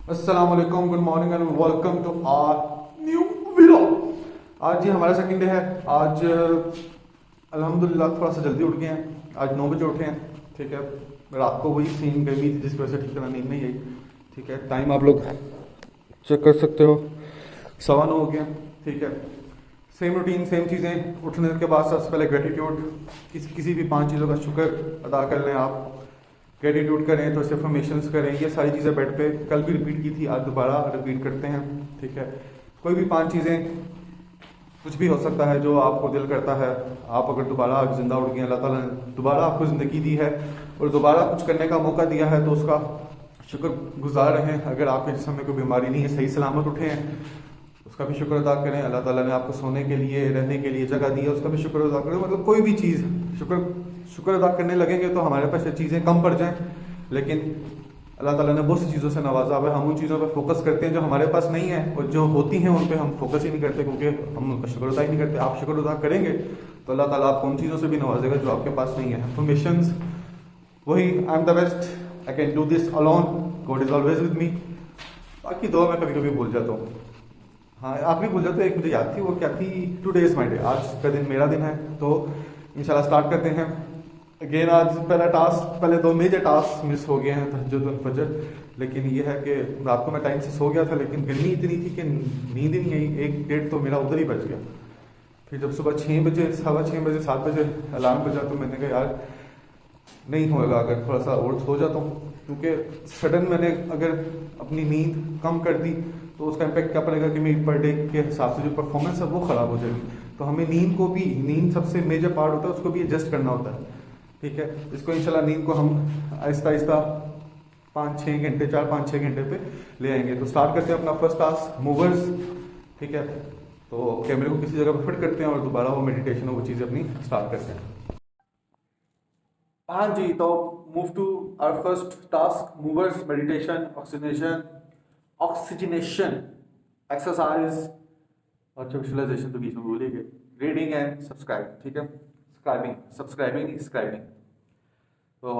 अस्सलाम वालेकुम, good morning and welcome to our new vlog. आज जी हमारा सेकंड डे है। आज अल्हम्दुलिल्लाह थोड़ा सा जल्दी उठ गए हैं। आज 9 बजे उठे हैं। ठीक है, रात को वही सीन गर्मी थी जिसकी वजह से ठीक तरह नींद नहीं आई। ठीक है, टाइम आप लोग चेक कर सकते हो, 9:15 हो गया। ठीक है, सेम रूटीन सेम चीज़ें। उठने के बाद सबसे पहले ग्रेटिट्यूड, किसी भी 5 चीज़ों का शुक्र अदा कर लें। आप ग्रेटिट्यूड करें तो अफर्मेशंस करें, ये सारी चीज़ें बेड पे कल भी रिपीट की थी, आज दोबारा रिपीट करते हैं। ठीक है, कोई भी 5 चीज़ें, कुछ भी हो सकता है जो आपको दिल करता है। आप अगर दोबारा आज जिंदा उठ गए, अल्लाह ताला ने दोबारा आपको ज़िंदगी दी है और दोबारा कुछ करने का मौका दिया है तो उसका शुक्र गुजार रहें। अगर आपके जिस्म में कोई बीमारी नहीं है, सही सलामत उठे हैं, उसका भी शुक्र अदा करें। अल्लाह ताला ने आपको सोने के लिए, रहने के लिए जगह दी है, उसका भी शुक्र अदा करें। मतलब कोई भी चीज़ शुक्र अदा करने लगेंगे तो हमारे पास ये चीज़ें कम पड़ जाएं। लेकिन अल्लाह ताला ने बहुत सी चीज़ों से नवाजा हुआ है, हम उन चीज़ों पर फोकस करते हैं जो हमारे पास नहीं है, और जो होती हैं उन पर हम फोकस ही नहीं करते क्योंकि हम उनका शुक्र अदा ही नहीं करते। आप शुक्र अदा करेंगे तो अल्लाह ताला आपको उन चीज़ों से भी नवाजेगा जो आपके पास नहीं है। अफर्मेशंस वही, I am the best, I can do this alone, God is always with me. बाकी दुआ मैं कभी कभी भूल जाता हूँ। हाँ, आप भी भूल जाते हो। एक मुझे याद थी, वो क्या थी, टुडे इज माई डे, आज का दिन मेरा दिन है। तो इंशाल्लाह स्टार्ट करते हैं। अगेन आज पहला टास्क, पहले 2 मेजर टास्क मिस हो गए हैं, तहज्जुद और फजर। लेकिन ये है कि रात को मैं टाइम से सो गया था, लेकिन गर्मी इतनी थी कि नींद ही नहीं आई। 1 डेढ़ तो मेरा उधर ही बच गया। फिर जब सुबह 6 बजे, 6:15 बजे, 7 बजे अलार्म बजा तो मैंने कहा यार नहीं होएगा, अगर थोड़ा सा और सो जाता हूँ, क्योंकि सडन मैंने अगर अपनी नींद कम कर दी तो उसका इम्पैक्ट क्या पड़ेगा कि मेरी पर डे के हिसाब से जो परफॉर्मेंस है वो ख़राब हो जाएगी। तो हमें नींद सबसे मेजर पार्ट होता है, उसको भी एडजस्ट करना होता है। ठीक है, इसको इंशाल्लाह नींद को हम आहिस्ता आहिस्ता 5-6 घंटे, 4-5-6 घंटे पे ले आएंगे। तो स्टार्ट करते हैं अपना फर्स्ट टास्क, मूवर्स। ठीक है, तो कैमरे को किसी जगह पर फिट करते हैं और दोबारा वो मेडिटेशन वो चीज़ें अपनी स्टार्ट करते हैं। हाँ जी, तो move to our first task, movers, meditation, oxygenation exercise और विजुअलाइजेशन तो बीच में भूल ही गए, रीडिंग एंड सब्सक्राइब। ठीक है, सब्सक्राइबिंग। तो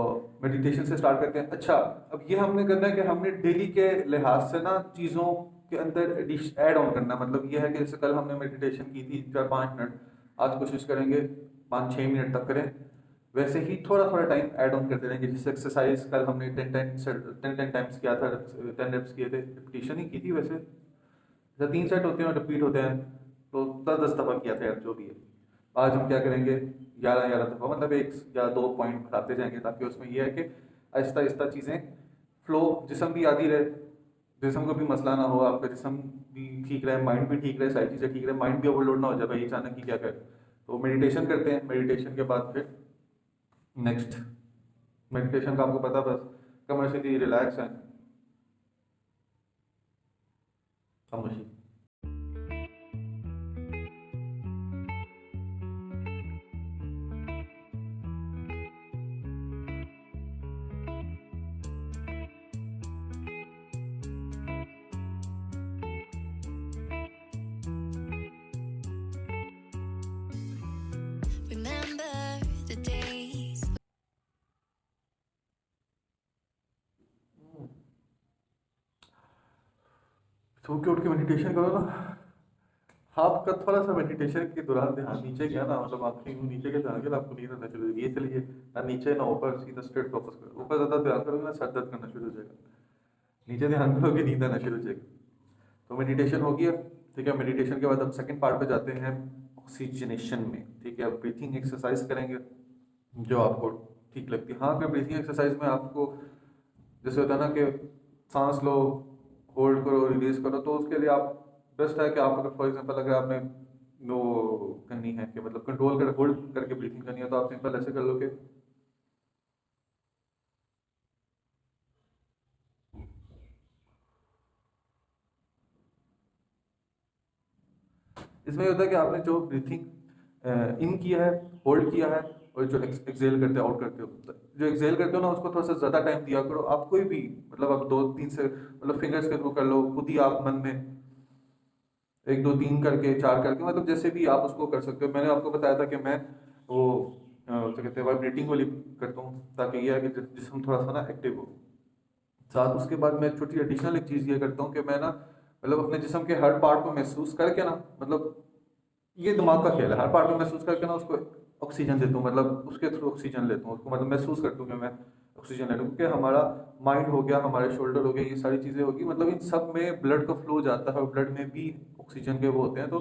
मेडिटेशन से स्टार्ट करते हैं। अच्छा, अब ये हमने करना है कि हमने डेली के लिहाज से ना चीज़ों के अंदर ऐड ऑन करना। मतलब ये है कि जैसे कल हमने मेडिटेशन की थी 4-5 मिनट, आज कोशिश करेंगे 5-6 मिनट तक करें। वैसे ही थोड़ा थोड़ा टाइम ऐड ऑन करते रहेंगे। जैसे एक्सरसाइज कल हमने 10 टाइम्स किया था, 10 रेप्स किए थे, रिपीटिशन ही की थी। वैसे 3 सेट होते हैं और रिपीट होते हैं, तो 10-10 दफ़ा किया था यार, जो भी है। आज हम क्या करेंगे, 11-11 दफ़ा, मतलब 1 या 2 पॉइंट बढ़ाते जाएंगे, ताकि उसमें यह है कि आहिस्ता आहिस्ता चीज़ें फ्लो, जिस्म भी आती रहे, जिस्म को भी मसला ना हो, आपका जिस्म भी ठीक रहे, माइंड भी ठीक रहे, सारी चीज़ें ठीक रहे, माइंड भी ओवरलोड ना हो जाए भाई अचानक ही क्या करे। तो मेडिटेशन करते हैं। मेडिटेशन के बाद फिर नेक्स्ट, मेडिटेशन का आपको पता, बस कमर सीधी, रिलैक्स है, खामोशी। Remember the days. सो के उठ के मेडिटेशन करो ना। आपका थोड़ा सा मेडिटेशन के दौरान ध्यान नीचे गया ना, मतलब आंखें नीचे के ध्यान गया, आपको नींद आना शुरू हो जाएगी। ये चलिए ना नीचे ना ऊपर, सीधा स्ट्रेट फोकस करो। ऊपर ज़्यादा ध्यान करोगे ना, सर दर्द करना शुरू हो जाएगा। नीचे ध्यान करोगे, नींद आना शुरू हो जाएगी। तो मेडिटेशन हो गया। ठीक है, मेडिटेशन के बाद हम सेकंड पार्ट पे जाते हैं, ऑक्सीजनेशन में। ठीक है, अब ब्रीथिंग एक्सरसाइज करेंगे जो आपको ठीक लगती है। हाँ, अगर ब्रीथिंग एक्सरसाइज में आपको जैसे होता है ना कि सांस लो, होल्ड करो, रिलीज करो, तो उसके लिए आप बेस्ट है कि आप अगर फॉर एग्जांपल अगर आपने नो करनी है कि मतलब कंट्रोल कर होल्ड करके ब्रीथिंग करनी है, तो आप सिंपल ऐसे कर लो कि इसमें ये होता है कि आपने जो ब्रीथिंग इन किया है, होल्ड किया है, और जो एक्सेल करते हो, आउट करते हो, तो जो एक्सेल करते हो ना, उसको थोड़ा सा ज़्यादा टाइम दिया करो। आप कोई भी, मतलब आप 2-3 से, मतलब फिंगर्स के थ्रू कर लो, खुद ही आप मन में 1-2-3 करके, 4 करके, मतलब जैसे भी आप उसको कर सकते हो। मैंने आपको बताया था कि मैं वो क्या कहते हैं, वाइब्रेटिंग वाली करता हूँ, ताकि यह है कि जिसम थोड़ा सा ना एक्टिव हो। साथ उसके बाद मैं एक छोटी एडिशनल एक चीज़ ये करता हूँ कि मैं ना मतलब अपने जिस्म के हर पार्ट को महसूस करके ना, मतलब ये दिमाग का खेल है, हर पार्ट को महसूस करके ना उसको ऑक्सीजन देता हूँ, मतलब उसके थ्रू ऑक्सीजन लेता हूँ उसको, मतलब महसूस करता हूँ कि मैं ऑक्सीजन ले रहा हूँ, क्योंकि हमारा माइंड हो गया, हमारे शोल्डर हो गए, ये सारी चीज़ें होगी, मतलब इन सब में ब्लड का फ्लो जाता है और ब्लड में भी ऑक्सीजन के वो होते हैं। तो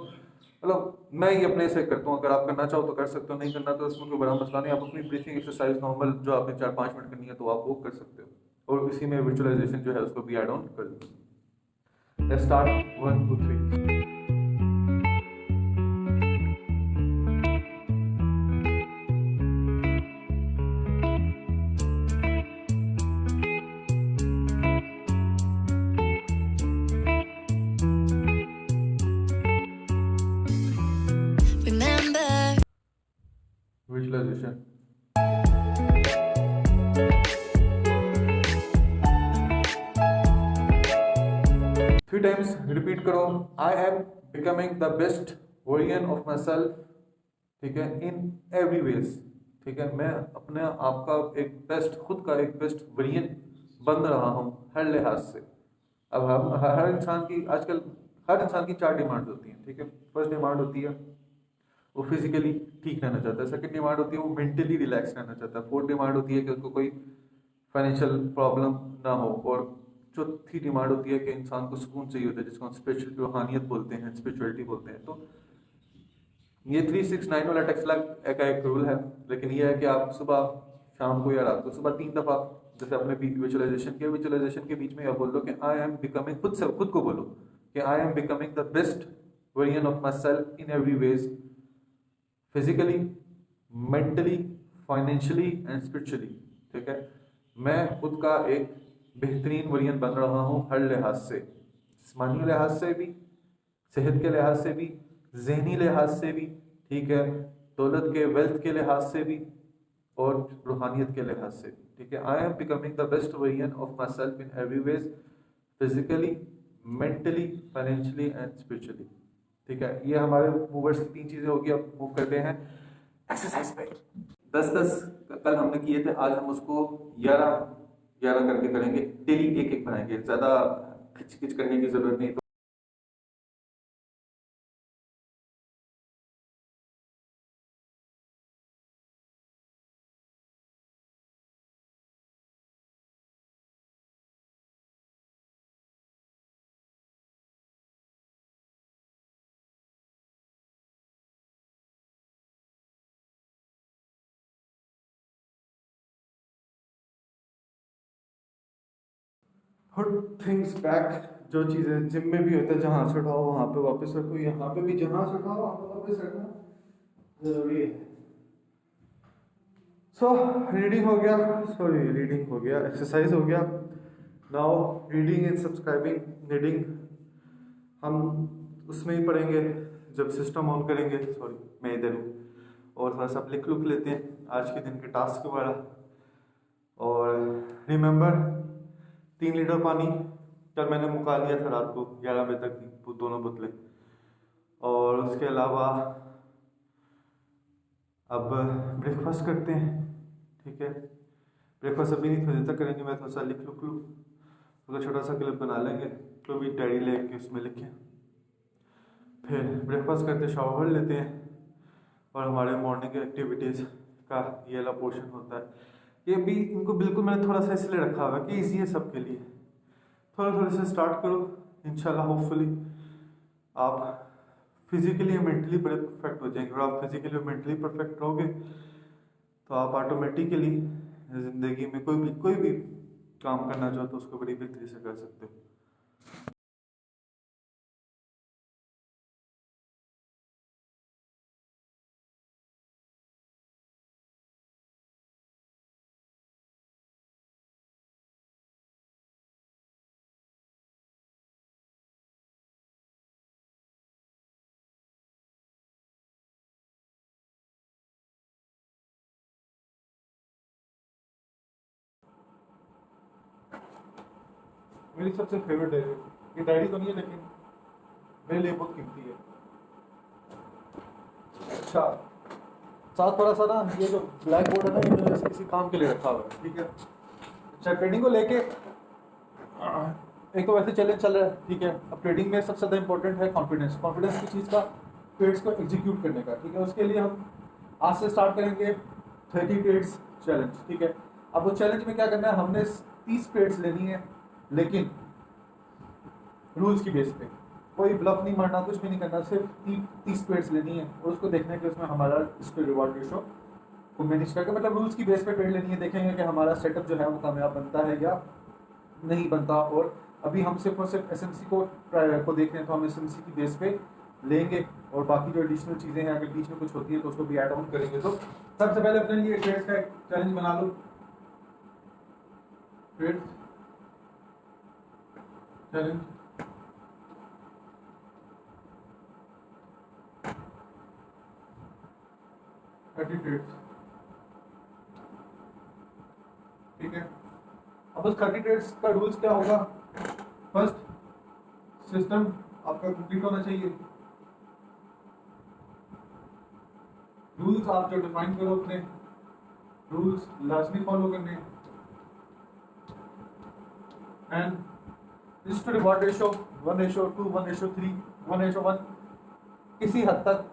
मतलब मैं ये अपने से करता हूँ, अगर आप करना चाहो तो कर सकते हो, नहीं करना तो इसमें कोई बड़ा मसला नहीं। आप अपनी ब्रीथिंग एक्सरसाइज नॉर्मल जो आपने 4-5 मिनट करनी है तो आप वो कर सकते हो, और इसी में विजुअलाइजेशन जो है उसको भी ऐड ऑन कर दो। Let's start 1 2 3। Remember, visualization 3 times repeat करो। I am becoming the best version of myself, ठीक है, इन एवरी वेज, ठीक है, मैं अपने आप का एक बेस्ट, खुद का एक बेस्ट वर्जन बन रहा हूँ हर लिहाज से। अब हम हर इंसान की आजकल हर इंसान की 4 डिमांड होती हैं, ठीक है। फर्स्ट डिमांड होती है वो फिजिकली ठीक रहना चाहता है, सेकंड डिमांड होती है वो मेंटली रिलैक्स रहना चाहता है, फोर्थ डिमांड होती है कि उसको कोई फाइनेंशियल प्रॉब्लम ना हो, और चौथी डिमांड होती है कि इंसान को सुकून चाहिए होता है, जिसको हम स्पिरिचुअल रूहानियत बोलते हैं, स्पिरिचुअलिटी बोलते हैं। तो ये 3-6-9 वाला टेक्स्ट का एक रूल है, लेकिन ये है कि आप सुबह शाम को या रात को सुबह 3 दफा जैसे अपने विजुअलाइजेशन के बीच में आप बोल दो कि आई एम बिकमिंग, खुद को बोलो कि I am becoming the best version of myself in every ways, physically, mentally, financially and spiritually, ठीक है। मैं खुद का एक बेहतरीन वर्जन बन रहा हूँ हर लिहाज से, जिस्मानी लिहाज से भी, सेहत के लिहाज से भी, जहनी लिहाज से भी, ठीक है, दौलत के वेल्थ के लिहाज से भी, और रूहानियत के लिहाज से भी, ठीक है। I am becoming the best version of myself in every ways, physically, mentally, financially and spiritually, ठीक है। ये हमारे मूवर्स की 3 चीजें होगी। अब मूव करते हैं एक्सरसाइज पे। 10-10 कल हमने किए थे, आज हम उसको 11-11 करके करेंगे, डेली एक एक बनाएंगे, ज्यादा खिच खिच करने की जरूरत नहीं। तो पुट थिंग्स बैक, जो चीजें जिम में भी होता है, जहां से उठाओ वहां पे वापस रखो, यहाँ पे भी जहां से उठाओ वहां पे वापस रखना जरूरी है। सो रीडिंग हो गया, एक्सरसाइज हो गया। Now reading and subscribing. Reading हम उसमें ही पढ़ेंगे जब सिस्टम ऑन करेंगे। मैं इधर हूँ, और थोड़ा सा लिख लुक लेते हैं आज के दिन के टास्क वाला। और रिमेंबर 3 लीटर पानी कल मैंने मुका लिया था रात को 11 बजे तक थी दोनों बोतलें। और उसके अलावा अब ब्रेकफास्ट करते हैं, ठीक है। ब्रेकफास्ट अभी नहीं, थोड़ी देर तक करेंगे। मैं थोड़ा सा लिख लूँ, थोड़ा छोटा सा क्लिप बना लेंगे, तो भी डायरी लेके उसमें लिखें। फिर ब्रेकफास्ट करते शावर लेते हैं, और हमारे मॉर्निंग एक्टिविटीज़ का ये वाला पोर्शन होता है। ये भी इनको बिल्कुल मैंने थोड़ा सा इसलिए रखा हुआ है कि ईजी है सबके लिए। थोड़ा थोड़ा से स्टार्ट करो, इंशाल्लाह होपफुली आप फिजिकली और मेंटली बड़े परफेक्ट हो जाएंगे। और आप फिजिकली और मेंटली परफेक्ट रहोगे तो आप ऑटोमेटिकली ज़िंदगी में कोई भी काम करना चाहो तो उसको बड़ी बेहतरी से कर सकते हो। मेरी सबसे फेवरेट है ये डायरी, तो नहीं है लेकिन मेरे लिए बहुत कीमती है। अच्छा, साथ थोड़ा सा ना ये जो ब्लैक बोर्ड है ना, ये मैंने किसी काम के लिए रखा हुआ है, ठीक है। अच्छा, ट्रेनिंग को लेके एक तो वैसे चैलेंज चल रहा है, ठीक है। अब ट्रेडिंग में सबसे ज़्यादा इंपॉर्टेंट है कॉन्फिडेंस। कॉन्फिडेंस की चीज़ का, ट्रेड्स को एग्जीक्यूट करने का, ठीक है। उसके लिए हम आज से स्टार्ट करेंगे 30 ट्रेड्स चैलेंज, ठीक है। अब वो चैलेंज में क्या करना है, हमने 30 ट्रेड्स लेनी है, लेकिन रूल्स की बेस पे। कोई ब्लफ नहीं मारना, कुछ भी नहीं करना, सिर्फ 30 ट्रेड्स लेनी है और उसको देखना है कि उसमें हमारा इसके रिवॉर्ड रेशो को मैनेज करके, मतलब रूल्स की बेस पे ट्रेड लेनी है। देखेंगे कि हमारा सेटअप जो है वो कामयाब बनता है या नहीं बनता। और अभी हम सिर्फ और सिर्फ एसएमसी को देख रहे हैं, तो हम एसएमसी की बेस पे लेंगे और बाकी जो एडिशनल चीज़ें हैं अगर बीच में कुछ होती है तो उसको भी ऐड ऑन करेंगे। तो सबसे पहले अपने लिए ट्रेड्स का एक चैलेंज बना लो। ट्रेड चैलेंज, ट्रेड्स, ठीक है। अब उस 30 ट्रेड्स का रूल्स क्या होगा? फर्स्ट, सिस्टम आपका कंप्लीट होना चाहिए। रूल्स आप जो डिफाइन करो अपने रूल्स लाजमी फॉलो करने। And risk to reward ratio 1:2, 1:3, 1:1 किसी हद तक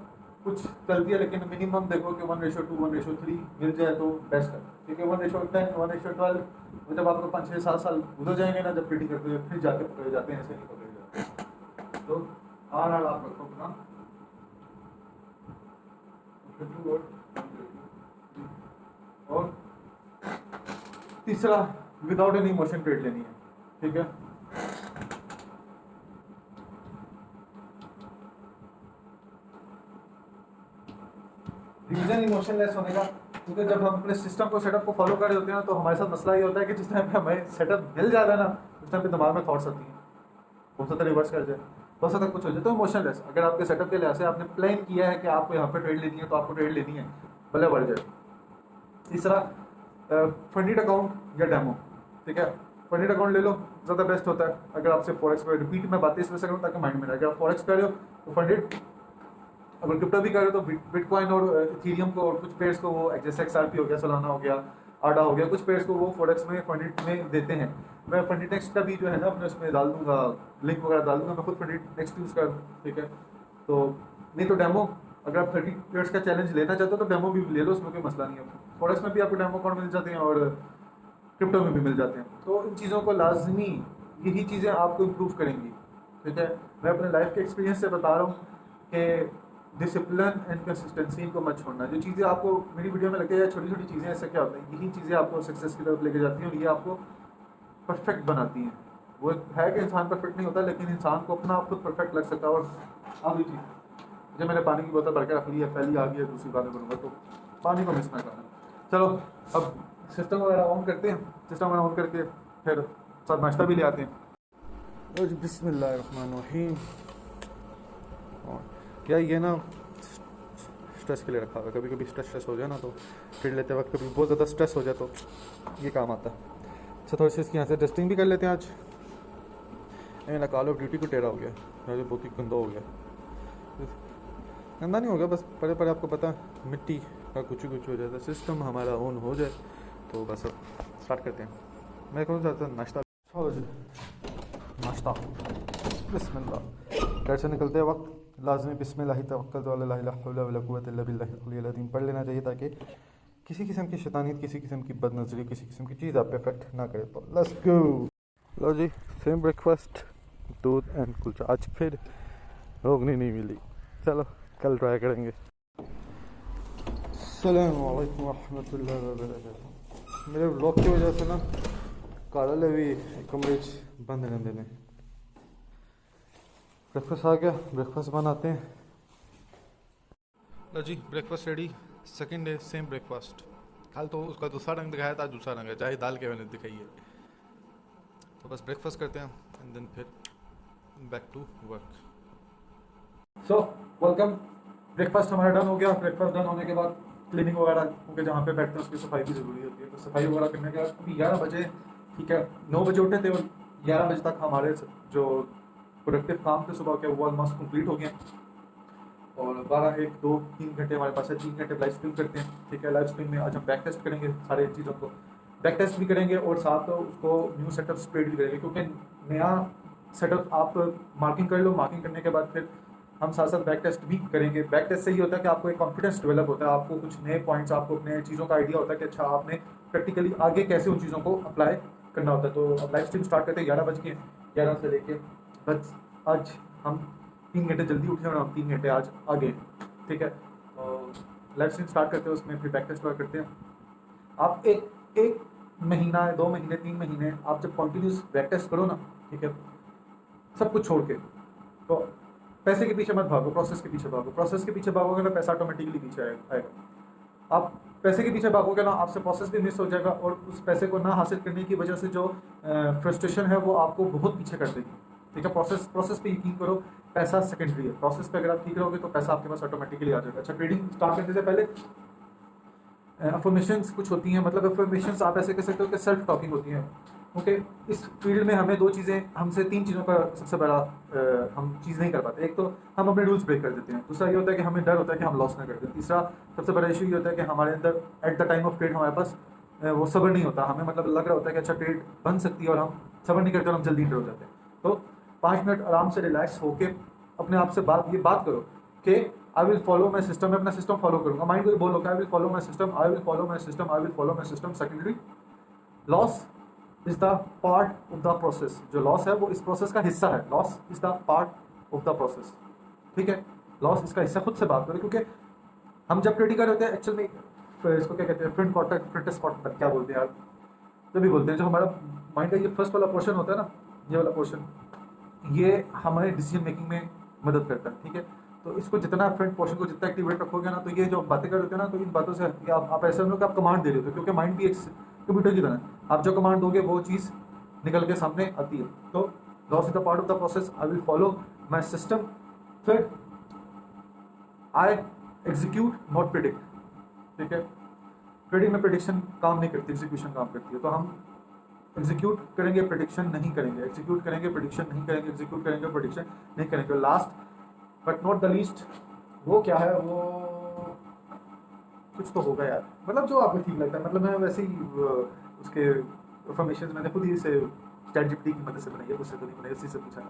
कुछ चलती है, लेकिन मिनिमम देखो कि 1:2, 1:3 मिल जाए तो बेस्ट है, ठीक है। 1:10, 1:12 जब आपको 5, 6, 7 साल गुजर जाएंगे ना जब ट्रेडिंग करते हुए, फिर जाके पकड़े जाते हैं, ऐसे नहीं पकड़े जाते। तो आर आप रखो अपना। और तीसरा, विदाउट एनी इमोशन ट्रेड लेनी है, ठीक है। रीजन इमोशनलेस होने का, क्योंकि जब हम अपने सिस्टम को, सेटअप को फॉलो कर रहे होते हैं ना, तो हमारे साथ मसला ये होता है कि जिस टाइम पे हमें सेटअप मिल जाता है ना, उस टाइम पे दिमाग में थॉट्स आती हैं, हो सकता है रिवर्स कर जाए, हो सकता है कुछ हो जाए। तो इमोशनलेस, अगर आपके सेटअप के लिहाज से आपने प्लान किया है कि आपको यहाँ पे ट्रेड लेनी है तो आपको ट्रेड लेनी है, भले बढ़ जाए। तीसरा, फंडेड अकाउंट या डेमो, ठीक है। फंडेड अकाउंट ले लो, ज़्यादा बेस्ट होता है। अगर आपसे फॉरेक्स पे रिपीट में बातें इस वजह से करूँ ताकि माइंड में रहे, अगर आप फॉरेक्स कर रहे हो तो फंडेड, अगर क्रिप्टो भी कर रहे हो तो बिटकॉइन और इथेरियम को और कुछ पेयर्स को वो, जैसे एक्सआरपी हो गया, सोलाना हो गया, आडा हो गया, कुछ पेयर्स को वो फॉरेक्स में फंडेड में देते हैं। मैं फंडेड नेक्स्ट का भी जो है ना अपने उसमें डाल दूंगा, लिंक वगैरह डाल दूंगा, मैं खुद फंडेड नेक्स्ट यूज़ कर, ठीक है। तो नहीं तो डेमो, अगर आप 30 पेयर्स का चैलेंज लेना चाहते हो तो डेमो भी ले लो, उसमें कोई मसला नहीं है। फॉरेक्स में भी आपको डेमो अकाउंट मिल जाते हैं और क्रिप्टो में भी मिल जाते हैं। तो इन चीज़ों को लाजमी, यही चीज़ें आपको इम्प्रूव करेंगी, ठीक है। मैं अपने लाइफ के एक्सपीरियंस से बता रहा हूँ कि डिसिप्लिन एंड कंसिस्टेंसी इनको मत छोड़ना। जो चीज़ें आपको मेरी वीडियो में लगती है छोटी छोटी चीज़ें, ऐसे क्या होता है, यही चीज़ें आपको सक्सेस की तरफ लेके जाती हैं और ये आपको परफेक्ट बनाती हैं। वो है कि इंसान परफेक्ट नहीं होता, लेकिन इंसान को अपना आप खुद परफेक्ट लग सकता है। और अभी चीज़, जब मैंने पानी की बोतल भर के रख ली है, पहली आ गई है, दूसरी बात करूँगा, तो पानी को मिस ना करना। चलो अब सिस्टम वगैरह ऑन करते हैं, सिस्टम वगैरह ऑन करके फिर साथ नाश्ता भी ले आते हैं। बिस्मिल्लाहिर्रहमानिर्रहीम। या ये ना स्ट्रेस के लिए रखा हुआ है, कभी कभी स्ट्रेस हो जाए ना तो ट्रेड लेते वक्त कभी बहुत ज़्यादा स्ट्रेस हो जाए तो ये काम आता है। अच्छा, थोड़ी सी इसकी यहाँ से डस्टिंग भी कर लेते हैं आज। मेरा कॉल ऑफ ड्यूटी को टेढ़ा हो गया, मुझे बहुत ही गंदा हो गया। गंदा नहीं हो गया, बस परे परे आपको पता है मिट्टी का कुछ हो जाता है। सिस्टम हमारा ऑन हो जाए तो बस अब स्टार्ट करते हैं। मैं कौन चाहता हूँ नाश्ता, चलो जी नाश्ता। बिस्मिल्लाह। घर से निकलते वक्त लाजमी बिस्मिल्लाह तवक्कलतु अला ला हौला वला कुव्वता इल्ला बिल्लाहिल अलिय्यिल अज़ीम पढ़ लेना चाहिए, ताकि किसी किस्म की शैतानियत, किसी किस्म की बदनज़री, किसी किस्म की चीज़ आप पे इफेक्ट ना करे। तो लेट्स गो। लो जी, सेम ब्रेकफास्ट, दूध एंड कुलचा। आज फिर रोगनी नहीं मिली, चलो कल ट्राई करेंगे। अस्सलामु अलैकुम रहमतुल्लाहि व बरकातहू। मेरे ब्लॉग की वजह से ना काला भी कमरे बंद रहने देने। ब्रेकफास्ट आ गया, ब्रेकफास्ट बनाते हैं। लो जी, breakfast ready. Second day same breakfast. कल तो उसका दूसरा रंग दिखाया था, दूसरा रंग है, चाहे दाल के मैंने दिखाई है। तो बस ब्रेकफास्ट करते हैं एंड देन फिर back to work. So welcome. Breakfast हमारा डन हो गया। ब्रेकफास्ट डन होने के बाद क्लीनिंग वगैरह, क्योंकि जहाँ पे बैठते हैं उसकी सफाई भी ज़रूरी होती है, तो सफाई वगैरह करने के बाद अभी 11 बजे, ठीक है। 9 बजे उठे थे और 11 बजे तक हमारे जो प्रोडक्टिव काम थे सुबह के वो ऑलमोस्ट कंप्लीट हो गए। और 12, 1, 2, 3 घंटे हमारे पास है। 3 घंटे लाइव स्ट्रीम करते हैं, ठीक है। लाइव स्ट्रीम में आज हम बैक टेस्ट करेंगे सारे चीज़ों को। बैक टेस्ट भी करेंगे और साथ उसको न्यू सेटअप स्प्रेड भी करेंगे, क्योंकि नया सेटअप आप मार्किंग कर लो, मार्किंग करने के बाद फिर हम साथ साथ बैक टेस्ट भी करेंगे। बैक टेस्ट से ये होता है कि आपको एक कॉन्फिडेंस डेवलप होता है, आपको कुछ नए पॉइंट्स, आपको अपने चीज़ों का आइडिया होता है कि अच्छा आपने प्रैक्टिकली आगे कैसे उन चीज़ों को अप्लाई करना होता है। तो अब लाइव स्ट्रीम स्टार्ट करते हैं 11 बज के, 11 से लेके बस आज हम 3 घंटे जल्दी उठे और हम 3 घंटे आज आगे, ठीक है। और लाइव स्ट्रीम स्टार्ट करते हैं, उसमें फिर बैक टेस्ट वर्क करते हैं। आप एक महीना, 2 महीने, 3 महीने आप जब कंटिन्यूस बैक टेस्ट करो ना, ठीक है, सब कुछ छोड़ के, तो पैसे के पीछे मत भागो, प्रोसेस के पीछे भागो। प्रोसेस के पीछे भागोगे ना, पैसा ऑटोमेटिकली पीछे आएगा। आप पैसे के पीछे भागोगे ना, आपसे प्रोसेस भी मिस हो जाएगा और उस पैसे को ना हासिल करने की वजह से जो फ्रस्ट्रेशन है वो आपको बहुत पीछे कर देगी, ठीक है। प्रोसेस पे यकीन करो, पैसा सेकेंडरी है। प्रोसेस पे अगर आप ठीक रहोगे तो पैसा आपके पास ऑटोमेटिकली आ जाएगा। अच्छा, ट्रेडिंग स्टार्ट करने से पहले अफर्मेशंस कुछ होती हैं, मतलब अफर्मेशंस आप ऐसे कह सकते हो कि सेल्फ टॉकिंग होती हैं, ओके। इस फील्ड में हमें 2 चीज़ें, हमसे 3 चीज़ों का सबसे बड़ा हम चीज़ नहीं कर पाते। एक तो हम अपने रूल्स ब्रेक कर देते हैं, दूसरा ये होता है कि हमें डर होता है कि हम लॉस ना कर दें, तीसरा सबसे बड़ा इशू ये होता है कि हमारे अंदर at the time of trade हमारे पास वो सब्र नहीं होता। हमें मतलब लग रहा होता है कि अच्छा ट्रेड बन सकती है और हम सब्र नहीं करते और हम जल्दी इंटर हो जाते हैं। तो 5 मिनट आराम से रिलैक्स होके अपने आप से बात करो कि I will follow my system, मैं अपना सिस्टम फॉलो करूंगा। माइंड को ये बोलो कि I will follow my system, I will follow my system, I will follow my system. Secondary, loss is the part of the process. जो loss है वो इस प्रोसेस का हिस्सा है। Loss is the part of the process, ठीक है। Loss इसका हिस्सा, खुद से बात करें, क्योंकि हम जब ट्रेडिंग कर रहे होते हैं एक्चुअल में, इसको क्या कहते हैं, फ्रंट कॉर्टेक्स, फ्रंटेक्स कॉर्टेक्स क्या बोलते हैं यार, जो भी बोलते हैं, जो हमारा माइंड का ये फर्स्ट वाला पोर्शन होता है ना, ये वाला पोर्शन, ये हमारे डिसीजन मेकिंग में मदद करता है, ठीक है। तो इसको जितना फ्रंट पोर्शन को जितना एक्टिवेट रखोगे ना, तो ये जो बातें कर रहे होते हैं ना, तो इन बातों से आप ऐसे समझो कि आप कमांड दे रहे होते हो, क्योंकि माइंड भी एक कंप्यूटर की तरह है। आप जो कमांड दोगे वो चीज़ निकल के सामने आती है। तो loss is the part of the process, I will follow my system. फिर आई एग्जीक्यूट नॉट प्रिडिक्ट, ठीक है। ट्रेडिंग में प्रिडिक्शन काम नहीं करती, एग्जीक्यूशन काम करती है। तो हम एग्जीक्यूट करेंगे, प्रिडिक्शन नहीं करेंगे, एग्जीक्यूट करेंगे, प्रिडिक्शन नहीं करेंगे, एग्जीक्यूट करेंगे, प्रिडिक्शन नहीं करेंगे। Last but not the least, वो क्या है, वो कुछ तो होगा यार, मतलब जो आपको ठीक लगता है। मतलब मैं वैसे ही उसके इन्फॉर्मेशन मैंने खुद ही से चैट जीपीटी की मदद से बनाई है, उससे तो नहीं बनाई, उसी से पूछा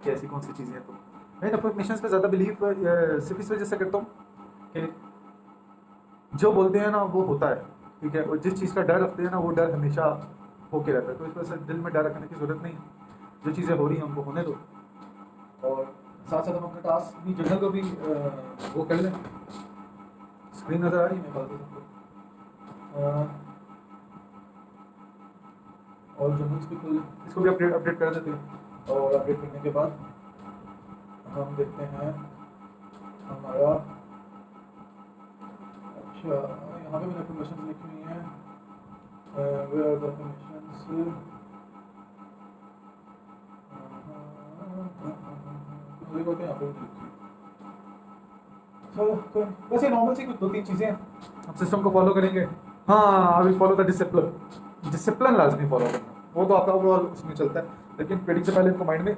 कि ऐसी कौन सी चीज़ें हैं। तो मैं इन्फॉर्मेशन पे ज़्यादा बिलीव सिर्फ इस वजह से करता हूँ कि जो बोलते हैं ना वो होता है, ठीक है। और जिस चीज़ का डर रखते हैं ना, वो डर हमेशा होके रहता है। तो इस वजह से दिल में डर रखने की जरूरत नहीं है, जो चीज़ें हो रही हैं उनको होने दो। और साथ साथ हम अपने टास्क भी, जर्नल को भी वो कर लें। स्क्रीन नज़र आ रही है मेरे पास सबको, और जर्नल्स भी खुल, इसको भी अपडेट कर देते हैं। और अपडेट करने के बाद हम देखते हैं हमारा, अच्छा यहाँ पे मैंने परमिशन लिखी हुई हैं, वेयर आर द परमिशंस, मुझे कहते हैं यहाँ पे लिखी। चलो वैसे नॉर्मल सी कुछ 2-3 चीज़ें हैं, हम सिस्टम को फॉलो करेंगे। हाँ, I will follow the discipline लाजमी फॉलो करना, वो तो आपका ओवरऑल उसमें चलता है, लेकिन ट्रेडिंग से पहले इनको माइंड में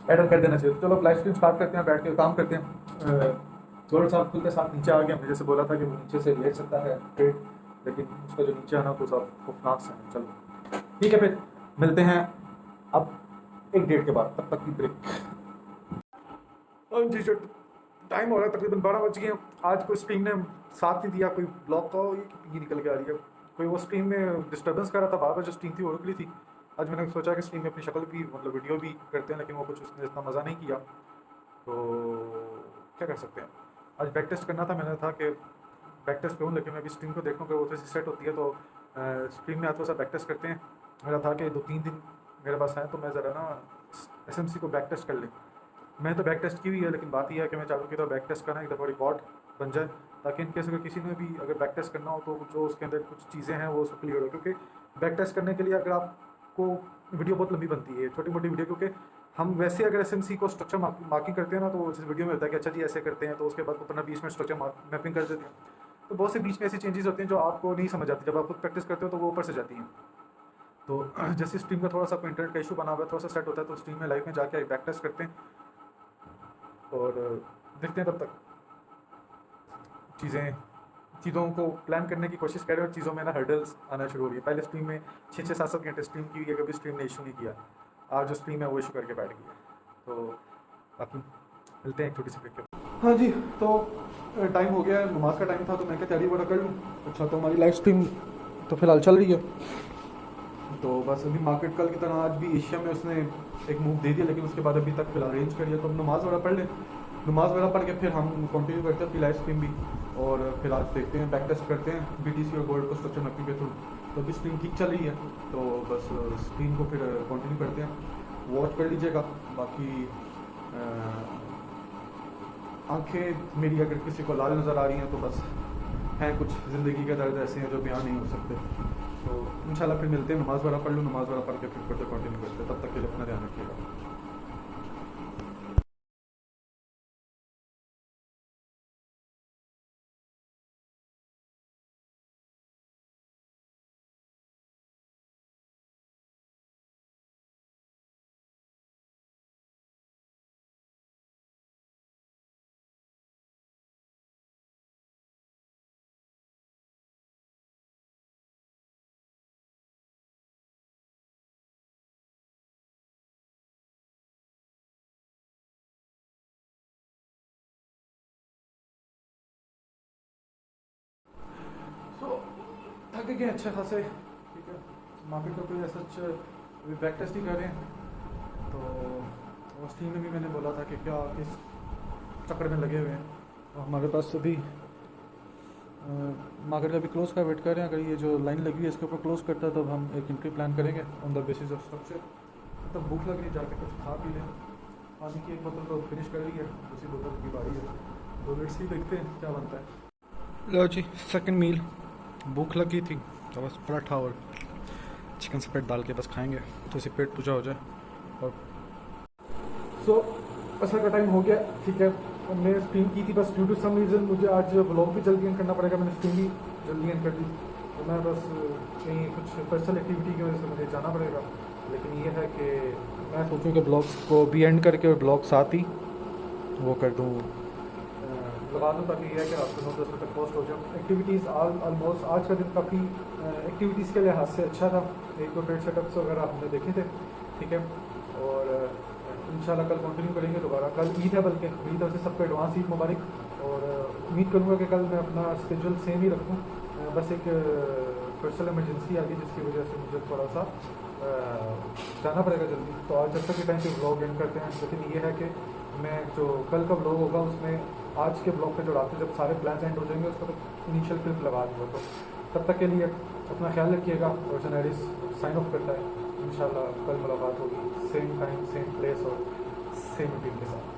एड कर देना चाहिए। तो चलो लाइव स्ट्रीम स्टार्ट करते हैं, बैठ के काम करते हैं। गौरव साहब खुद के साथ नीचे आ गए, हमने जैसे बोला था कि वो नीचे से लेट सकता है ट्रेड, लेकिन उसका जो नीचे आना तो सब खौफनाक सा है। चलो ठीक है, फिर मिलते हैं अब 1-1.5 के बाद, तब तक की ब्रेक। जी जो टाइम हो रहा है तकरीबन 12 बज गए। आज कोई स्ट्रीम ने साथ नहीं दिया, कोई ब्लॉक का ये निकल के आ रही है, कोई वो स्ट्रीम में डिस्टर्बेंस कर रहा था, बार बार जो स्ट्रीम थी वो रुक रही थी। आज मैंने सोचा कि स्ट्रीम में अपनी शक्ल भी, मतलब वीडियो भी करते हैं, लेकिन वो कुछ उसने इतना मज़ा नहीं किया, तो क्या कर सकते हैं। आज बैक टेस्ट करना था, मैंने था कि बैक टेस्ट करूँ, लेकिन मैं अभी स्ट्रीम को देखूँ कि वो थोड़ी सी सेट होती है, तो स्ट्रीम में थोड़ा सा बैक टेस्ट करते हैं। मेरा था कि 2-3 दिन मेरे पास आए तो मैं ज़रा ना SMC को बैक टेस्ट कर लें। मैं तो बैक टेस्ट की हुई है, लेकिन बात यह है कि मैं चाहूँ कि तो बैक टेस्ट करना एक दफ़ा रिकॉर्ड बन जाए, ताकि इनके अगर किसी ने भी अगर बैक टेस्ट करना हो तो जो उसके अंदर कुछ चीज़ें हैं वो उसको क्लियर हो। क्योंकि बैक टेस्ट करने के लिए अगर आपको वीडियो बहुत लंबी बनती है, छोटी मोटी वीडियो, क्योंकि हम वैसे अगर SMC को स्ट्रक्चर मार्किंग करते हैं ना, तो इस वीडियो में होता है कि अच्छा जी ऐसे करते हैं, तो उसके बाद 15-20 मिनट स्ट्रक्चर मैपिंग कर देते हैं। तो बहुत से बीच में ऐसी चेंजेस होती हैं जो आपको नहीं समझ आती, जब आप खुद प्रैक्टिस करते हो तो वो ऊपर से जाती हैं। तो जैसे स्ट्रीम का थोड़ा सा कोई इंटरनेट का इशू बना हुआ है, थोड़ा सा सेट होता है, तो स्ट्रीम में लाइव में जाके बैक टेस्ट करते हैं और देखते हैं तब तक चीज़ें चीज़ों को प्लान करने की कोशिश कर रहे हैं और चीज़ों में ना हर्डल्स आना शुरू हो रही है। पहले स्ट्रीम में 6-7 घंटे स्ट्रीम की हुई है, कभी स्ट्रीम ने इशू नहीं किया। आज जो स्ट्रीम है वो इशू करके बैठ गई है। तो बाकी मिलते हैं एक छोटी सी ब्रेक के बाद। हाँ जी, तो टाइम हो गया है, नमाज का टाइम था, तो मैं क्या तैयारी वगैरह कर लूँ। अच्छा, तो हमारी लाइव स्ट्रीम तो फिलहाल चल रही है। तो बस अभी मार्केट कल की तरह आज भी एशिया में उसने एक मूव दे दिया, लेकिन उसके बाद अभी तक फिलहाल अरेंज कर दिया। तो अब नमाज वगैरह पढ़ लें, नमाज वगैरह पढ़ के फिर हम कंटिन्यू करते हैं अपनी लाइव स्ट्रीम भी। और फिर आज देखते हैं, बैक टेस्ट करते हैं BTC और गोल्ड को स्ट्रक्चर मैपिंग के थ्रू। तो अभी स्ट्रीम ठीक चल रही है, तो बस स्ट्रीम को फिर कंटिन्यू करते हैं, वॉच कर लीजिएगा। बाकी आंखें मेरी अगर किसी को लाल नज़र आ रही हैं तो बस हैं कुछ ज़िंदगी के दर्द ऐसे हैं जो बयान नहीं हो सकते। तो इंशाल्लाह फिर मिलते हैं, नमाज़ वगैरह पढ़ लूँ, नमाज़ वगैरह पढ़ के फिर करते कंटिन्यू करते हैं। तब तक के लिए अपना ध्यान रखिएगा। तो थक गए अच्छे खासे, ठीक है। मार्केट का कोई ऐसा अभी बैक टेस्ट ही कर रहे हैं। तो उस टीम में भी मैंने बोला था कि क्या किस चक्कर में लगे हुए हैं। तो हमारे पास अभी मार्केट का भी क्लोज का वेट कर रहे हैं। अगर ये जो लाइन लगी है इसके ऊपर क्लोज करता है तब हम एक एंट्री प्लान करेंगे on the basis of structure. तब भूख लग रही है, जाके कुछ खा पी लें। पानी की एक बोतल तो फिनिश कर ली है, दूसरी बोतल की बारी है। 2 मिनट्स ही देखते हैं क्या बनता है। लो जी, सेकंड मील। भूख लगी थी तो बस पराठा और चिकन स्प्रेड डाल के बस खाएंगे तो इसे पेट पूजा हो जाए। और सो असर का टाइम हो गया, ठीक है। हमने स्ट्रीम की थी, बस ड्यू टू सम रीज़न मुझे आज व्लॉग भी जल्दी एंड करना पड़ेगा। मैंने स्ट्रीम भी जल्दी एंड कर दी, तो मैं बस कहीं कुछ पर्सनल एक्टिविटी की वजह से मुझे जाना पड़ेगा। लेकिन ये है कि मैं सोचूं कि ब्लॉग्स को भी एंड करके और ब्लॉग साथ ही वो कर दूँ, लगा दूँ, ताकि ये है कि रात को 9-10 बजे तक पोस्ट हो जाए। एक्टिविटीज़ ऑलमोस्ट आज का दिन काफ़ी एक्टिविटीज़ के लिहाज से अच्छा था। 1-2 पेड सेटअप्स वगैरह हमने देखे थे, ठीक है। और इंशाल्लाह कल कंटिन्यू करेंगे दोबारा। कल ईद है, बल्कि मेरी तरफ से सबको एडवांस ईद मुबारक। और उम्मीद करूँगा कि कल मैं अपना स्केड्यूल सेम ही रखूँ। बस एक पर्सनल इमरजेंसी आ गई जिसकी वजह से मुझे थोड़ा सा जाना पड़ेगा जल्दी। तो आज जब तक के टाइम पे ब्लॉग एंड करते हैं। लेकिन ये है कि मैं जो कल का ब्लॉग होगा उसमें आज के ब्लॉग पे जो रात जब सारे प्लान्स एंड हो जाएंगे उसको तो इनिशियल क्लिप लगा दूँगा। तो तब तक के लिए अपना ख्याल रखिएगा। और जनारिस साइन ऑफ करता है। इंशाल्लाह कल मुलाकात होगी, सेम टाइम सेम प्लेस और सेम रूटीन के साथ।